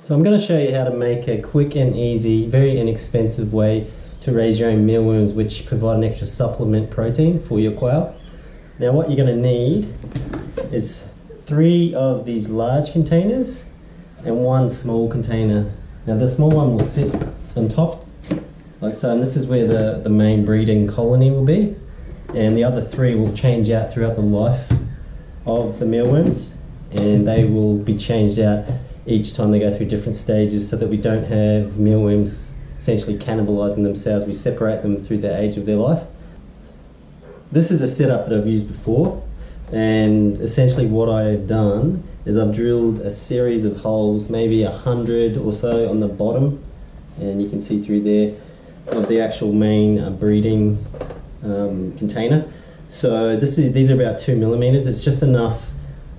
So I'm going to show you how to make a quick and easy, very inexpensive way to raise your own mealworms which provide an extra supplement protein for your quail. Now what you're going to need is 3 of these large containers and 1 small container. Now the small one will sit on top like so, and this is where the main breeding colony will be, and the other 3 will change out throughout the life of the mealworms, and they will be changed out each time they go through different stages so that we don't have mealworms essentially cannibalizing themselves. We separate them through the age of their life. This is a setup that I've used before, and essentially what I've done is I've drilled a series of holes, maybe 100 or so on the bottom, and you can see through there, of the actual main breeding container. So these are about 2 millimeters. It's just enough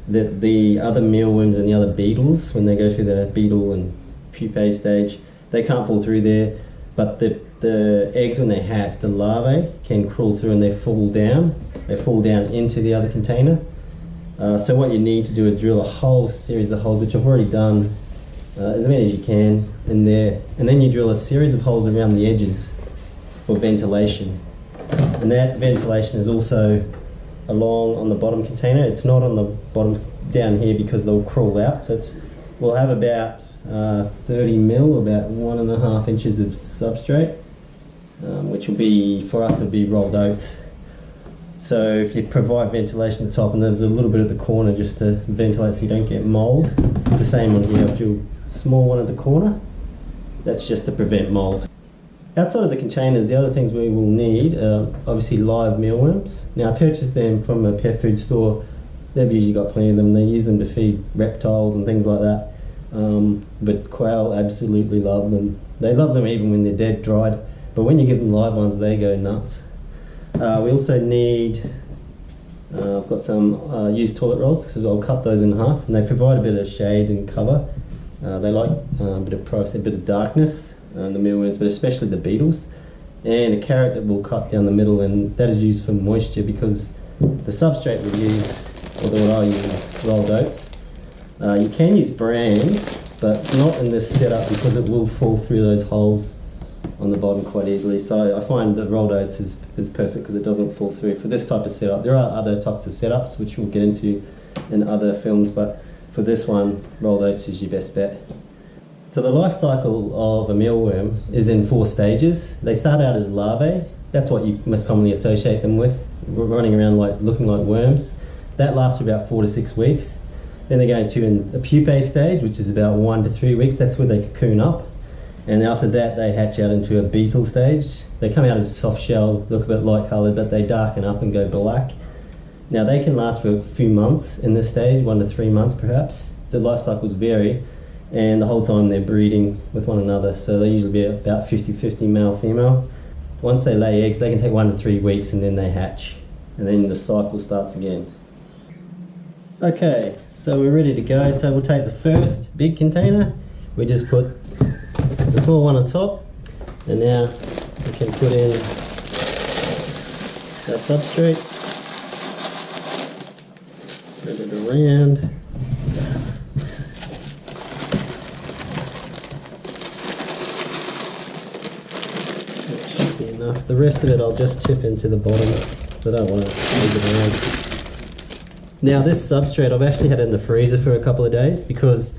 that the other mealworms and the other beetles, when they go through the beetle and pupae stage, they can't fall through there, but the eggs, when they hatch, the larvae can crawl through and they fall down into the other container. So what you need to do is drill a whole series of holes, which I've already done, as many as you can in there, and then you drill a series of holes around the edges for ventilation, and that ventilation is also along on the bottom container. It's not on the bottom down here because they'll crawl out. So we'll have about 30 mil, about 1.5 inches of substrate, which will be, for us, it'll be rolled oats. So if you provide ventilation at the top, and there's a little bit at the corner just to ventilate so you don't get mold. It's the same on here. I've drilled a small one at the corner. That's just to prevent mold. Outside of the containers, the other things we will need are obviously live mealworms. Now I purchased them from a pet food store. They've usually got plenty of them. They use them to feed reptiles and things like that. But quail absolutely love them. They love them even when they're dead, dried. But when you give them live ones, they go nuts. We also need, I've got some used toilet rolls, because I'll cut those in half, and they provide a bit of shade and cover. They like a bit of privacy, a bit of darkness. The mealworms, but especially the beetles, and a carrot that we'll cut down the middle, and that is used for moisture, because the substrate we use, or what I use, rolled oats. You can use bran, but not in this setup because it will fall through those holes on the bottom quite easily. So I find that rolled oats is perfect because it doesn't fall through for this type of setup. There are other types of setups which we'll get into in other films, but for this one, rolled oats is your best bet. So the life cycle of a mealworm is in 4 stages. They start out as larvae. That's what you most commonly associate them with, running around looking like worms. That lasts for about 4 to 6 weeks. Then they go into a pupae stage, which is about 1 to 3 weeks. That's where they cocoon up. And after that, they hatch out into a beetle stage. They come out as soft shell, look a bit light coloured, but they darken up and go black. Now they can last for a few months in this stage, 1 to 3 months perhaps. The life cycles vary. And the whole time they're breeding with one another, so they usually be about 50-50 male-female. Once they lay eggs, they can take 1 to 3 weeks, and then they hatch, and then the cycle starts again. Okay, so we're ready to go. So we'll take the first big container, we just put the small one on top, and now we can put in our substrate, spread it around. Enough. The rest of it I'll just tip into the bottom, so I don't want to move it around. Now this substrate I've actually had it in the freezer for a couple of days, because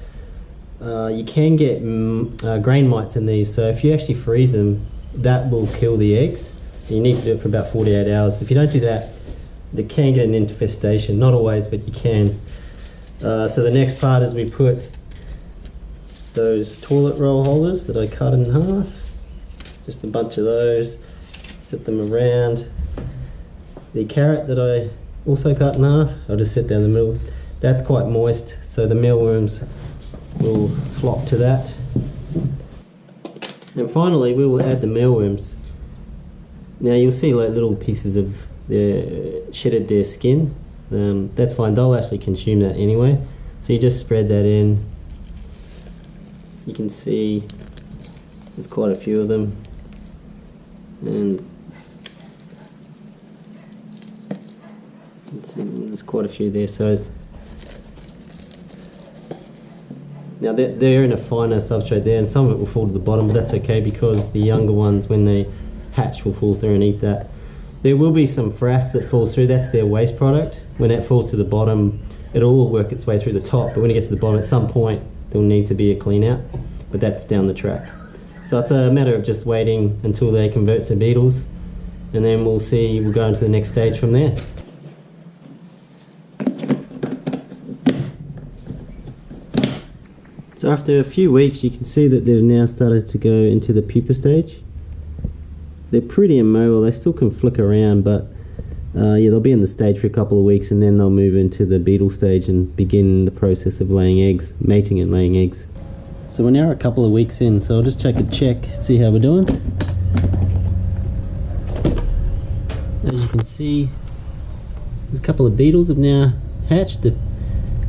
you can get grain mites in these, so if you actually freeze them, that will kill the eggs. You need to do it for about 48 hours. If you don't do that, they can get an infestation. Not always, but you can. So the next part is we put those toilet roll holders that I cut in half. Just a bunch of those, sit them around. The carrot that I also cut in half, I'll just sit down the middle. That's quite moist, so the mealworms will flock to that. And finally, we will add the mealworms. Now you'll see like little pieces of shedded their skin. That's fine, they'll actually consume that anyway. So you just spread that in. You can see there's quite a few of them. And there's quite a few there, so Now they're in a finer substrate there, and some of it will fall to the bottom, but that's okay because the younger ones, when they hatch, will fall through and eat that. There will be some frass that falls through, that's their waste product. When that falls to the bottom, it'll all work its way through the top, but when it gets to the bottom, at some point, there'll need to be a clean out, but that's down the track. So it's a matter of just waiting until they convert to beetles, and then we'll go into the next stage from there. So after a few weeks, you can see that they've now started to go into the pupa stage. They're pretty immobile, they still can flick around, but yeah, they'll be in the stage for a couple of weeks, and then they'll move into the beetle stage and begin the process of laying eggs, mating and laying eggs. So we're now a couple of weeks in, so I'll just take a check, see how we're doing. As you can see, there's a couple of beetles have now hatched.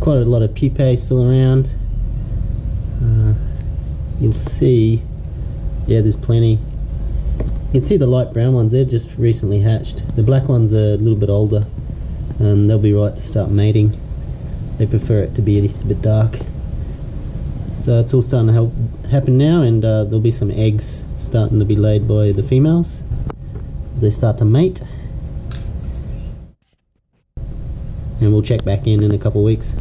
Quite a lot of pupae still around. You'll see, yeah, there's plenty. You can see the light brown ones, they've just recently hatched. The black ones are a little bit older, and they'll be right to start mating. They prefer it to be a bit dark. So it's all starting to happen now, and there'll be some eggs starting to be laid by the females as they start to mate. And we'll check back in a couple of weeks.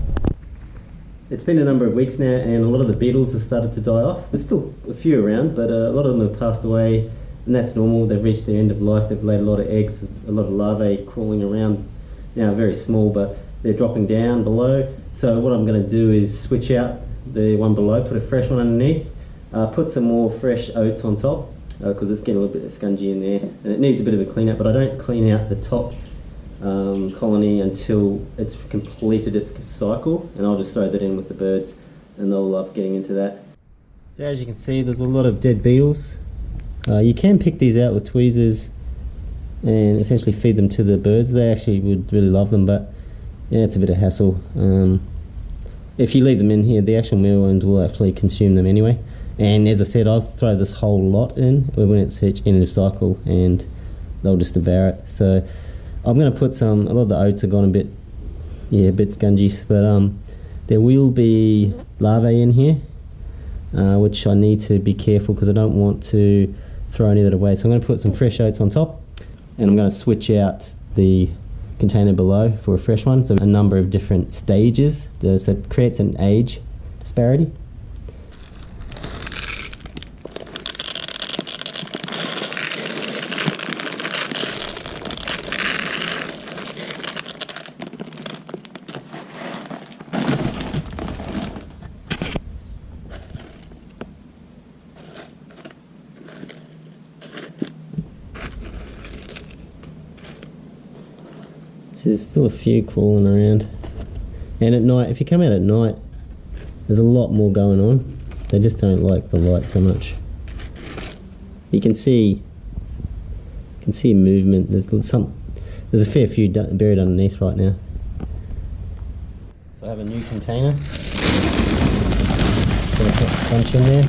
It's been a number of weeks now, and a lot of the beetles have started to die off. There's still a few around, but a lot of them have passed away, and that's normal. They've reached their end of life. They've laid a lot of eggs. There's a lot of larvae crawling around now, very small, but they're dropping down below. So what I'm going to do is switch out the one below, put a fresh one underneath, put some more fresh oats on top, because it's getting a little bit scungy in there, and it needs a bit of a clean up, but I don't clean out the top colony until it's completed its cycle, and I'll just throw that in with the birds, and they'll love getting into that. So as you can see, there's a lot of dead beetles. You can pick these out with tweezers and essentially feed them to the birds. They actually would really love them, but yeah, it's a bit of hassle. If you leave them in here, the actual mealworms will actually consume them anyway. And as I said, I'll throw this whole lot in when it's end of cycle, and they'll just devour it. So I'm going to put a lot of the oats have gone a bit scungy, but there will be larvae in here, which I need to be careful because I don't want to throw any of that away. So I'm going to put some fresh oats on top, and I'm going to switch out the container below for a fresh one. So a number of different stages, so it creates an age disparity. There's still a few crawling around, and at night, if you come out at night, there's a lot more going on. They just don't like the light so much. You can see movement. There's a fair few buried underneath right now. So I have a new container. Gonna put a bunch in there.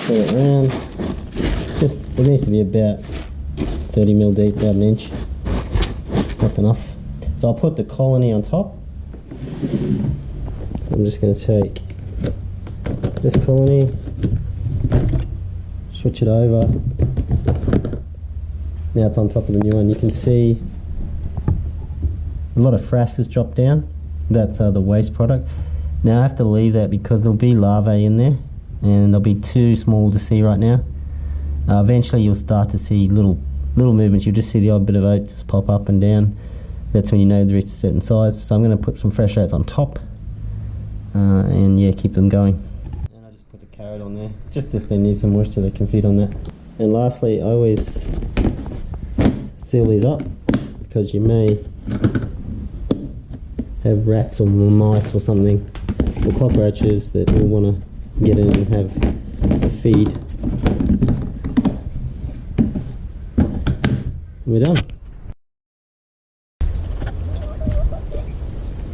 Pull it around. It needs to be about 30 mil deep, about an inch. That's enough. So I'll put the colony on top. I'm just going to take this colony, switch it over. Now it's on top of the new one. You can see a lot of frass has dropped down. That's the waste product. Now I have to leave that because there'll be larvae in there, and they'll be too small to see right now. Eventually you'll start to see little movements. You'll just see the odd bit of oat just pop up and down. That's when you know they've reached a certain size. So I'm going to put some fresh oats on top, and yeah, keep them going. And I just put a carrot on there, just if they need some moisture they can feed on that. And lastly, I always seal these up because you may have rats or mice or something, or cockroaches that will want to get in and have a feed. We're done.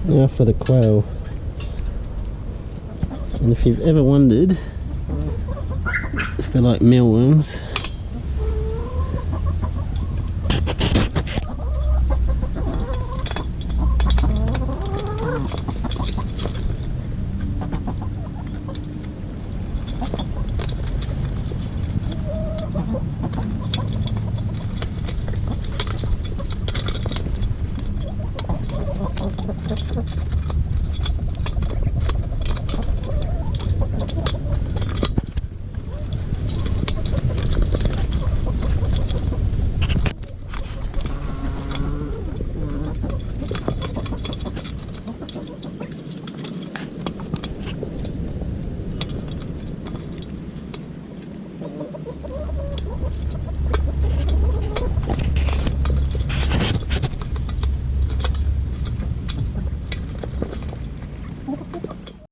Now for the quail. And if you've ever wondered if they're like mealworms,